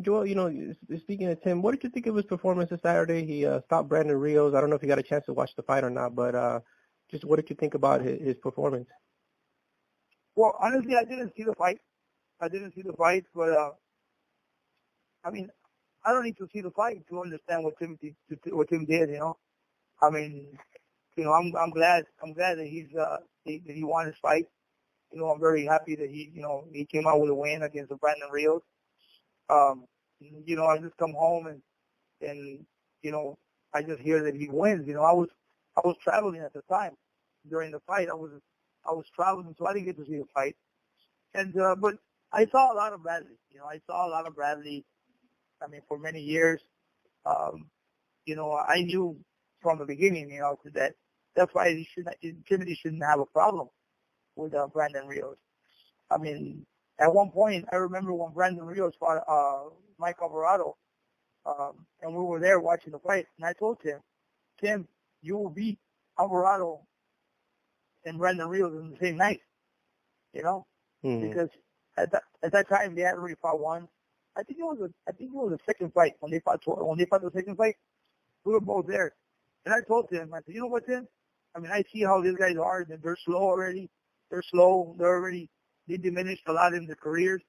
Joel, speaking of Tim, what did you think of his performance this Saturday? He stopped Brandon Rios. I don't know if you got a chance to watch the fight or not, but just what did you think about his performance? Well, honestly, I didn't see the fight. But I mean, I don't need to see the fight to understand what Tim did. I mean, I'm glad that he won his fight. I'm very happy that he came out with a win against Brandon Rios. I just come home and I just hear that he wins. I was traveling at the time during the fight. I was traveling, so I didn't get to see the fight. And but I saw a lot of Bradley. I mean, for many years. I knew from the beginning, that that's why Timothy shouldn't have a problem with Brandon Rios. I mean, at one point, I remember when Brandon Rios fought Mike Alvarado, and we were there watching the fight, and I told Tim, you will beat Alvarado and Brandon Rios in the same night, because at that time they had already fought one. I think it was the second fight when they fought the second fight. We were both there, and I told Tim, I said, you know what, Tim? I mean, I see how these guys are. They're slow already. They diminished a lot in their careers.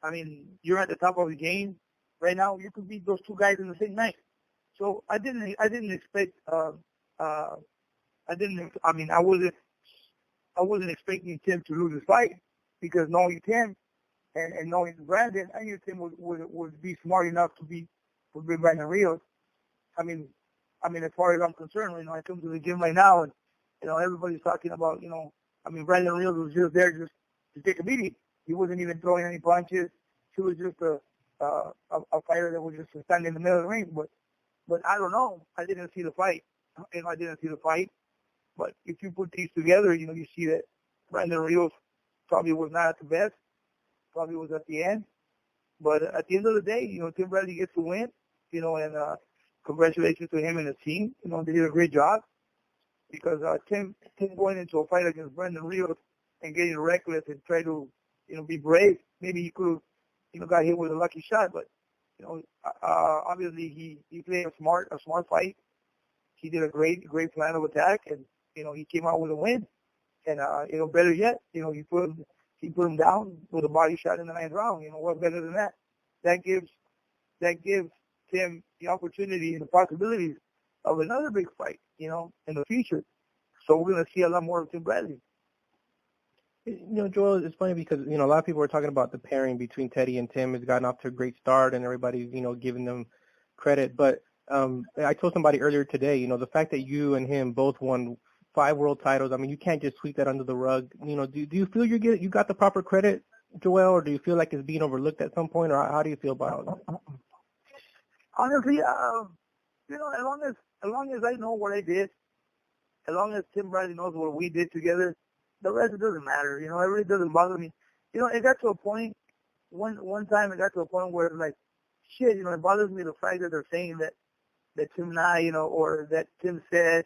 I mean, you're at the top of the game right now. You could beat those two guys in the same night. So I wasn't expecting Tim to lose his fight, because knowing Tim and knowing Brandon, I knew Tim would be smart enough to beat Brandon Rios. I mean, as far as I'm concerned, I come to the gym right now and, everybody's talking about, Brandon Rios was just there just to take a beating. He wasn't even throwing any punches. He was just a fighter that was just standing in the middle of the ring. But I don't know. I didn't see the fight. But if you put these together, you see that Brandon Rios probably was not at the best. Probably was at the end. But at the end of the day, Tim Bradley gets to win, and congratulations to him and his team. They did a great job, because Tim going into a fight against Brandon Rios and getting reckless and try to, be brave. Maybe he could have, got hit with a lucky shot, but, obviously he played a smart fight. He did a great plan of attack, and, he came out with a win. And, better yet, he put him down with a body shot in the 9th round. What better than that? That gives Tim the opportunity and the possibilities of another big fight, in the future. So we're going to see a lot more of Tim Bradley. Joel, it's funny because, a lot of people are talking about the pairing between Teddy and Tim has gotten off to a great start, and everybody's, giving them credit. But I told somebody earlier today, the fact that you and him both won 5 world titles, I mean, you can't just sweep that under the rug. Do you feel you got the proper credit, Joel, or do you feel like it's being overlooked at some point, or how do you feel about it? Honestly, as long as I know what I did, as long as Tim Bradley knows what we did together, the rest, it doesn't matter. It really doesn't bother me. It got to a point, one time it got to a point where it's like, shit, it bothers me the fact that they're saying that Tim and I, or that Tim said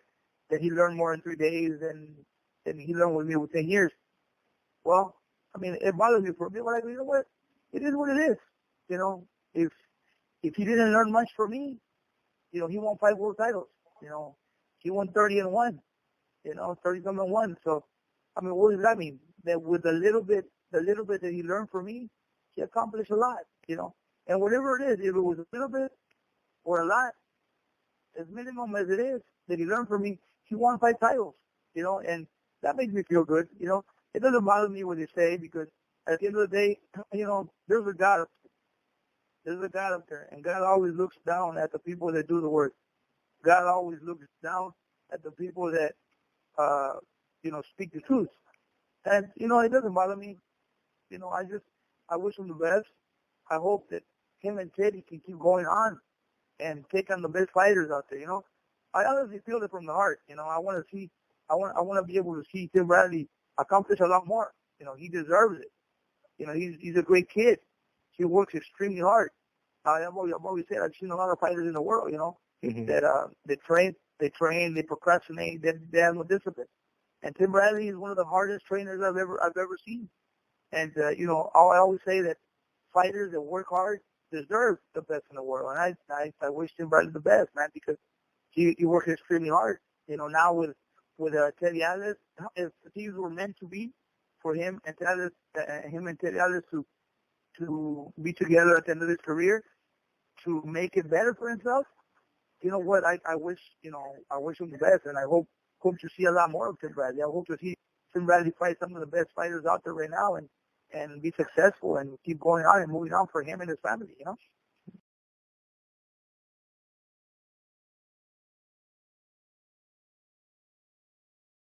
that he learned more in 3 days than he learned with me with 10 years. Well, I mean, it bothers me for a bit, but you know what? It is what it is. If he didn't learn much from me, he won 5 world titles. He won 30-1. 30-1. So, I mean, what does that mean? That with the little bit that he learned from me, he accomplished a lot. And whatever it is, if it was a little bit or a lot, as minimum as it is that he learned from me, he won 5 titles. And that makes me feel good. It doesn't bother me what they say, because at the end of the day, there's a God up there. There's a God up there, and God always looks down at the people that do the work. God always looks down at the people that, speak the truth. And, it doesn't bother me. I wish him the best. I hope that him and Teddy can keep going on and take on the best fighters out there, I honestly feel it from the heart. I want to be able to see Tim Bradley accomplish a lot more. He deserves it. He's a great kid. He works extremely hard. I've always said I've seen a lot of fighters in the world, that they train, they procrastinate, they have no discipline. And Tim Bradley is one of the hardest trainers I've ever seen. And I always say that fighters that work hard, deserves the best in the world. And I wish Tim Bradley the best, man, because he worked extremely hard. You know, now with Teddy Atlas, if these were meant to be for him and Teddy Atlas to be together at the end of his career, to make it better for himself, you know what? I wish him the best, and I hope to see a lot more of Tim Bradley. I hope to see Tim Bradley fight some of the best fighters out there right now, and be successful and keep going on and moving on for him and his family. You know.